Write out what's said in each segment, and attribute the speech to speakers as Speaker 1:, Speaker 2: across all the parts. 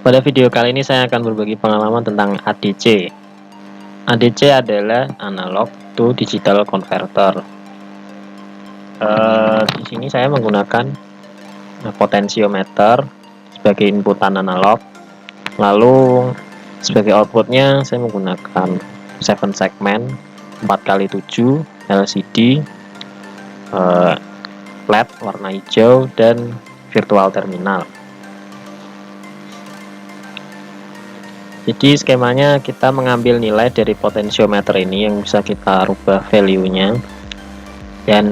Speaker 1: Pada video kali ini saya akan berbagi pengalaman tentang ADC. ADC adalah analog to digital converter. Di sini saya menggunakan potentiometer sebagai inputan analog, lalu sebagai outputnya saya menggunakan 7 segmen 4x7 LCD, LED warna hijau, dan virtual terminal. Jadi skemanya kita mengambil nilai dari potentiometer ini yang bisa kita rubah value-nya, dan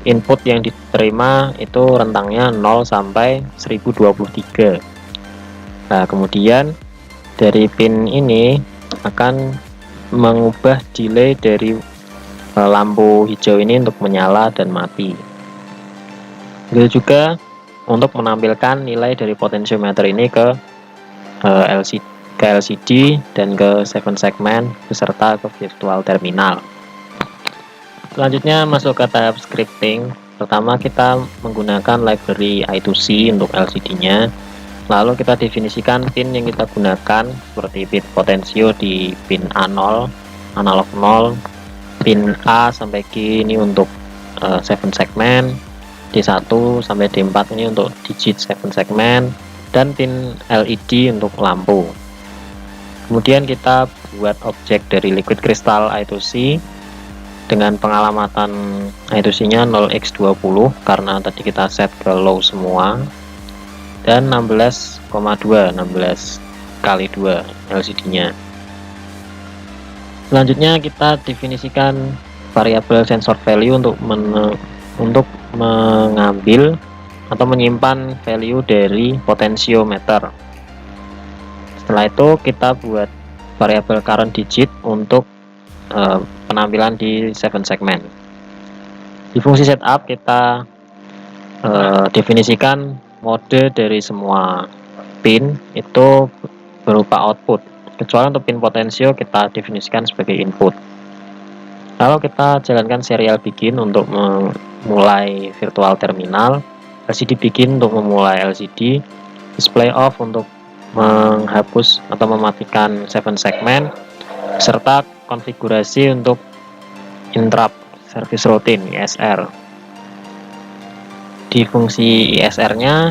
Speaker 1: input yang diterima itu rentangnya 0 sampai 1023. Nah, kemudian dari pin ini akan mengubah delay dari lampu hijau ini untuk menyala dan mati. Begitu juga untuk menampilkan nilai dari potentiometer ini ke LCD dan ke 7 segmen beserta ke virtual terminal. Selanjutnya masuk ke tahap scripting. Pertama kita menggunakan library I2C untuk LCD-nya. Lalu kita definisikan pin yang kita gunakan seperti pin potensio di pin A0, analog 0, pin A sampai G ini untuk 7 segmen, D1 sampai D4 ini untuk digit 7 segmen, dan pin LED untuk lampu. Kemudian kita buat objek dari liquid crystal I2C dengan pengalamatan I2C nya 0x20 karena tadi kita set ke low semua, dan 16,2 16x2 LCD nya. Selanjutnya kita definisikan variabel sensor value untuk mengambil atau menyimpan value dari potentiometer. Setelah itu kita buat variabel current digit untuk penampilan di 7 segmen. Di fungsi setup kita definisikan mode dari semua pin itu berupa output, kecuali untuk pin potensio kita definisikan sebagai input. Lalu kita jalankan serial begin untuk memulai virtual terminal, LCD begin untuk memulai LCD, display off untuk menghapus atau mematikan 7 segmen, serta konfigurasi untuk interrupt service routine ISR. Di fungsi ISR-nya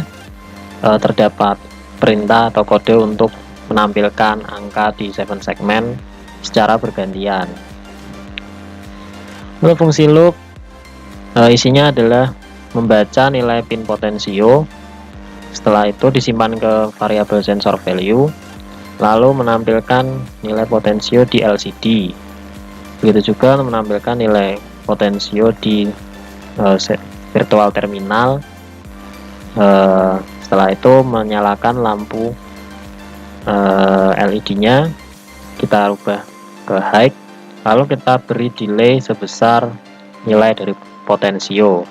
Speaker 1: terdapat perintah atau kode untuk menampilkan angka di 7 segmen secara bergantian. Untuk fungsi loop isinya adalah membaca nilai pin potensio. Setelah itu disimpan ke variabel sensor value, lalu menampilkan nilai potensio di LCD. Begitu juga menampilkan nilai potensio di virtual terminal. Setelah itu menyalakan lampu LED-nya, kita rubah ke high, lalu kita beri delay sebesar nilai dari potensio.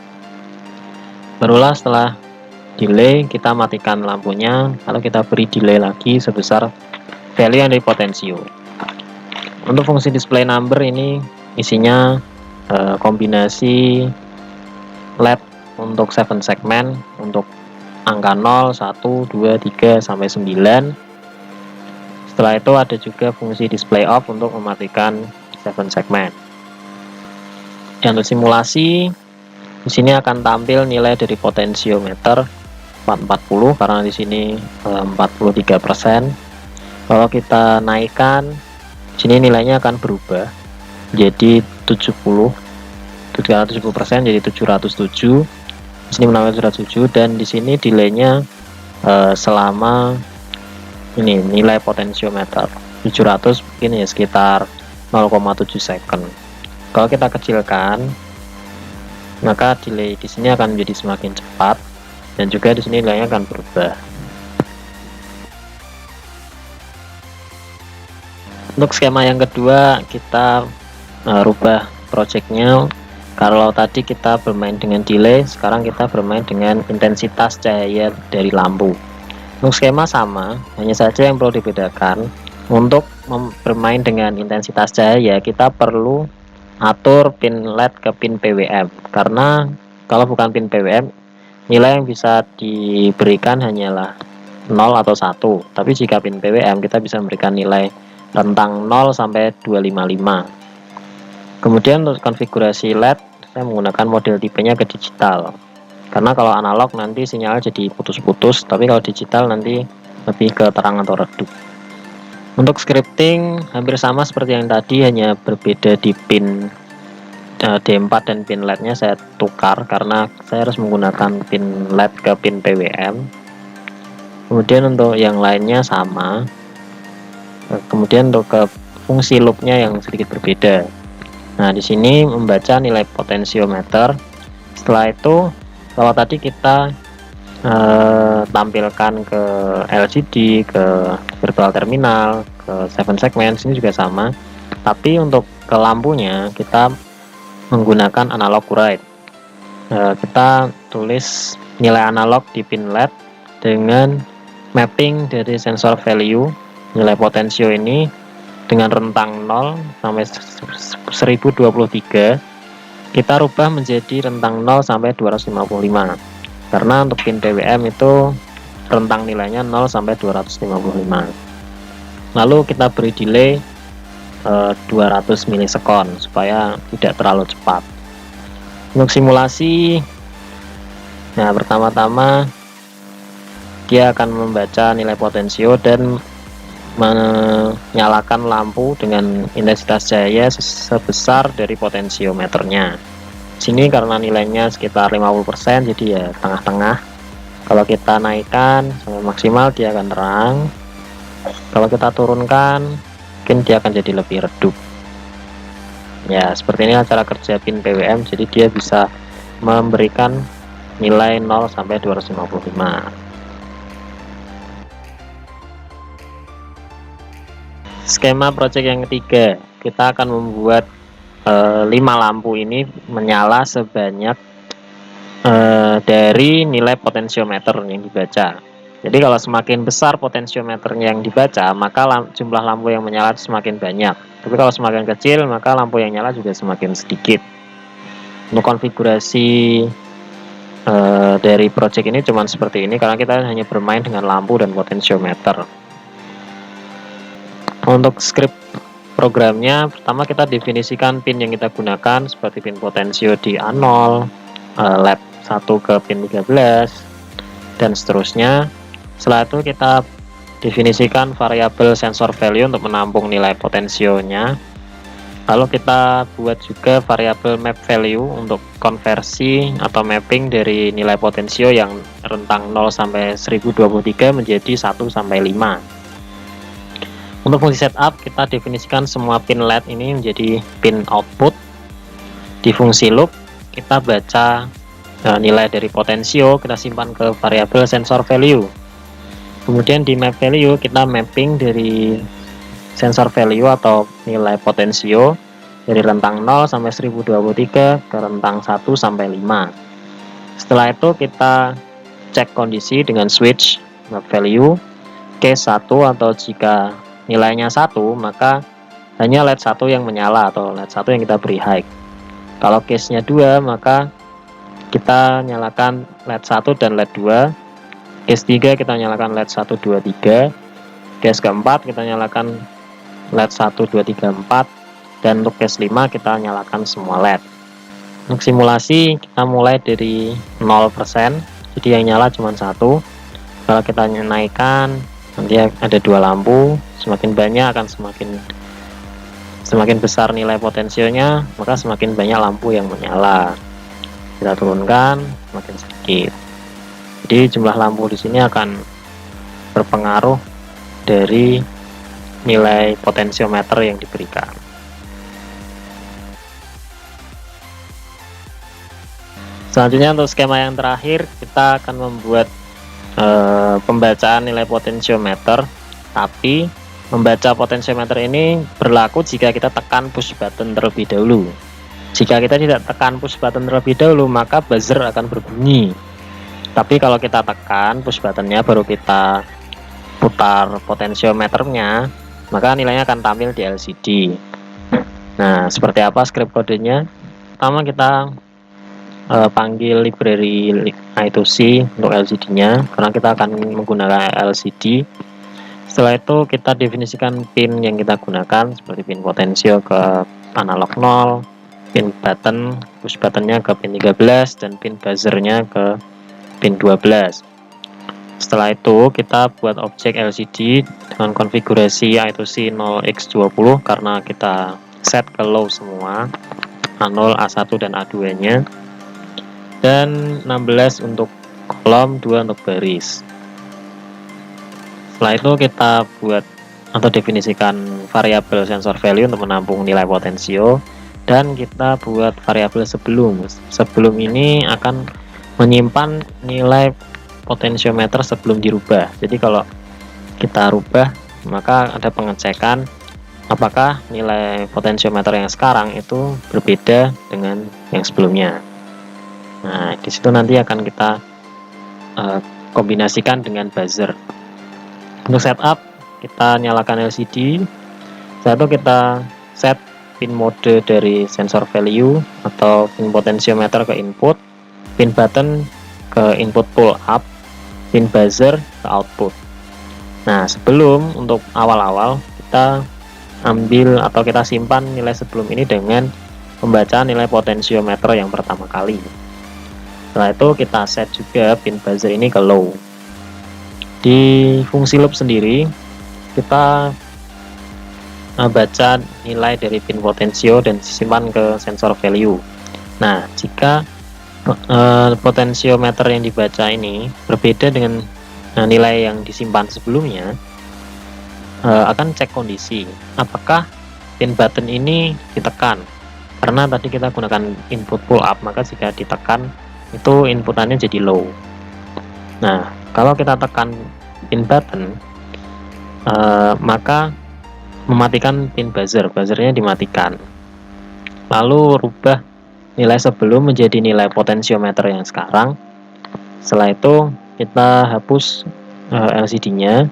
Speaker 1: Barulah setelah delay kita matikan lampunya, lalu kita beri delay lagi sebesar value yang dari potensio. Untuk fungsi display number ini isinya kombinasi LED untuk 7 segmen untuk angka 0, 1, 2, 3 sampai 9. Setelah itu ada juga fungsi display off untuk mematikan 7 segmen. Dan untuk simulasi di sini akan tampil nilai dari potentiometer 440 karena di sini 43%. Kalau kita naikkan, di sini nilainya akan berubah jadi 370% jadi 707. Di sini menambah 707, dan di sini delaynya selama ini nilai potentiometer 700 ini ya sekitar 0,7 second. Kalau kita kecilkan, maka delay di sini akan menjadi semakin cepat, dan juga di sini nilainya akan berubah. Untuk skema yang kedua kita rubah projectnya. Kalau tadi kita bermain dengan delay, sekarang kita bermain dengan intensitas cahaya dari lampu. Untuk skema sama, hanya saja yang perlu dibedakan, untuk bermain dengan intensitas cahaya kita perlu atur pin LED ke pin PWM, karena kalau bukan pin PWM, nilai yang bisa diberikan hanyalah 0 atau 1. Tapi jika pin PWM kita bisa memberikan nilai rentang 0 sampai 255. Kemudian untuk konfigurasi LED saya menggunakan model tipenya ke digital. Karena kalau analog nanti sinyal jadi putus-putus, tapi kalau digital nanti lebih ke terang atau redup. Untuk scripting hampir sama seperti yang tadi, hanya berbeda di pin D4 dan pin LED-nya saya tukar karena saya harus menggunakan pin LED ke pin PWM. Kemudian untuk yang lainnya sama. Kemudian untuk ke fungsi loopnya yang sedikit berbeda. Nah, di sini membaca nilai potensiometer. Setelah itu, kalau tadi kita tampilkan ke LCD, ke virtual terminal, ke 7 segment, ini juga sama. Tapi untuk ke lampunya kita menggunakan analog write. Kita tulis nilai analog di pin LED dengan mapping dari sensor value nilai potensio ini dengan rentang 0 sampai 1023 kita rubah menjadi rentang 0 sampai 255. Karena untuk pin PWM itu rentang nilainya 0 sampai 255. Lalu kita beri delay 200 milisekon supaya tidak terlalu cepat. Untuk simulasi, nah pertama-tama dia akan membaca nilai potensio dan menyalakan lampu dengan intensitas cahaya sebesar dari potensiometernya. Sini karena nilainya sekitar 50%, jadi ya tengah-tengah. Kalau kita naikkan sampai maksimal dia akan terang. Kalau kita turunkan mungkin dia akan jadi lebih redup. Ya, seperti ini cara kerja pin PWM, jadi dia bisa memberikan nilai 0 sampai 255. Skema project yang ketiga, kita akan membuat 5 lampu ini menyala sebanyak dari nilai potensiometer yang dibaca. Jadi kalau semakin besar potensiometernya yang dibaca, maka jumlah lampu yang menyala semakin banyak. Tapi kalau semakin kecil, maka lampu yang nyala juga semakin sedikit. Untuk konfigurasi dari project ini cuma seperti ini, karena kita hanya bermain dengan lampu dan potensiometer. Untuk script programnya, pertama kita definisikan pin yang kita gunakan seperti pin potensio di A0, LED 1 ke pin 13, dan seterusnya. Setelah itu kita definisikan variabel sensor value untuk menampung nilai potensionya. Lalu kita buat juga variabel map value untuk konversi atau mapping dari nilai potensio yang rentang 0 sampai 1023 menjadi 1 sampai 5. Untuk fungsi setup, kita definisikan semua pin LED ini menjadi pin output. Di fungsi loop, kita baca nilai dari potensio, kita simpan ke variabel sensor value. Kemudian di map value, kita mapping dari sensor value atau nilai potensio dari rentang 0 sampai 1023 ke rentang 1 sampai 5. Setelah itu kita cek kondisi dengan switch map value case 1, atau jika nilainya 1, maka hanya LED 1 yang menyala atau LED 1 yang kita beri high. Kalau case-nya 2, maka kita nyalakan LED 1 dan LED 2. Case 3 kita nyalakan LED 1, 2, 3. Case keempat kita nyalakan LED 1, 2, 3, 4. Dan untuk case 5 kita nyalakan semua LED. Untuk simulasi kita mulai dari 0%, jadi yang nyala cuma 1. Kalau kita naikkan, nanti ada 2 lampu. Semakin banyak akan semakin besar nilai potensionya, maka semakin banyak lampu yang menyala. Kita turunkan, semakin sedikit. Jadi jumlah lampu di sini akan berpengaruh dari nilai potensiometer yang diberikan. Selanjutnya untuk skema yang terakhir, kita akan membuat pembacaan nilai potensiometer, tapi membaca potensiometer ini berlaku jika kita tekan push button terlebih dahulu. Jika kita tidak tekan push button terlebih dahulu, maka buzzer akan berbunyi. Tapi kalau kita tekan push buttonnya baru kita putar potensiometernya, maka nilainya akan tampil di LCD. Nah, seperti apa script kodenya? Pertama kita panggil library I2C untuk LCD-nya, karena kita akan menggunakan LCD. Setelah itu kita definisikan pin yang kita gunakan, seperti pin potensio ke analog 0, pin button, push buttonnya ke pin 13, dan pin buzzernya ke pin 12. Setelah itu kita buat objek LCD dengan konfigurasi I2C 0x20, karena kita set ke low semua, A0, A1, dan A2 nya, dan 16 untuk kolom, 2 untuk baris. Setelah itu kita buat atau definisikan variabel sensor value untuk menampung nilai potensio, dan kita buat variabel sebelum ini akan menyimpan nilai potensiometer sebelum dirubah. Jadi kalau kita rubah, maka ada pengecekan apakah nilai potensiometer yang sekarang itu berbeda dengan yang sebelumnya. Nah, disitu nanti akan kita kombinasikan dengan buzzer. Untuk setup, kita nyalakan LCD. Setelah itu kita set pin mode dari sensor value atau pin potensiometer ke input, pin button ke input pull up, pin buzzer ke output. Nah, sebelum untuk awal-awal kita ambil atau kita simpan nilai sebelum ini dengan pembacaan nilai potensiometer yang pertama kali. Setelah itu kita set juga pin buzzer ini ke low. Di fungsi loop sendiri kita baca nilai dari pin potensio dan disimpan ke sensor value. Nah, jika potensiometer yang dibaca ini berbeda dengan nilai yang disimpan sebelumnya, akan cek kondisi apakah pin button ini ditekan, karena tadi kita gunakan input pull up, maka jika ditekan itu inputannya jadi low. Nah, kalau kita tekan pin button, maka mematikan pin buzzernya dimatikan. Lalu rubah nilai sebelum menjadi nilai potensiometer yang sekarang. Setelah itu kita hapus LCD-nya,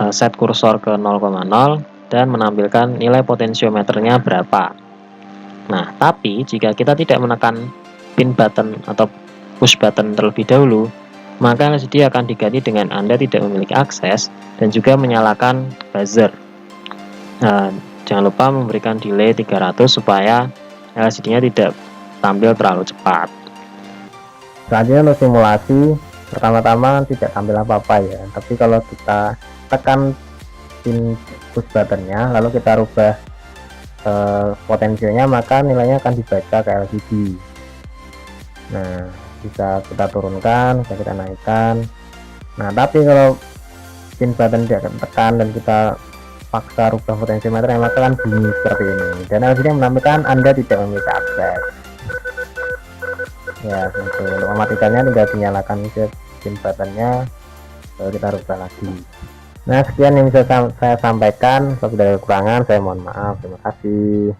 Speaker 1: set kursor ke 0,0, dan menampilkan nilai potensiometernya berapa. Nah, tapi jika kita tidak menekan pin button atau push button terlebih dahulu, maka LCD akan diganti dengan Anda tidak memiliki akses dan juga menyalakan buzzer. Jangan lupa memberikan delay 300 supaya LCD-nya tidak tampil terlalu cepat. Selanjutnya untuk simulasi, pertama-tama tidak tampil apa-apa ya, tapi kalau kita tekan pin push buttonnya lalu kita rubah potensionya, maka nilainya akan dibaca ke LCD. Nah, bisa kita turunkan, bisa kita naikkan. Nah, tapi kalau pin button tidak tekan dan kita paksa rubah potensiometer, maka akan bunyi seperti ini, dan LCD menampilkan Anda tidak memiliki akses. Ya, untuk mematikannya tinggal dinyalakan pin buttonnya, lalu kita rubah lagi. Nah, sekian yang bisa saya sampaikan. Kalau ada kekurangan, saya mohon maaf. Terima kasih.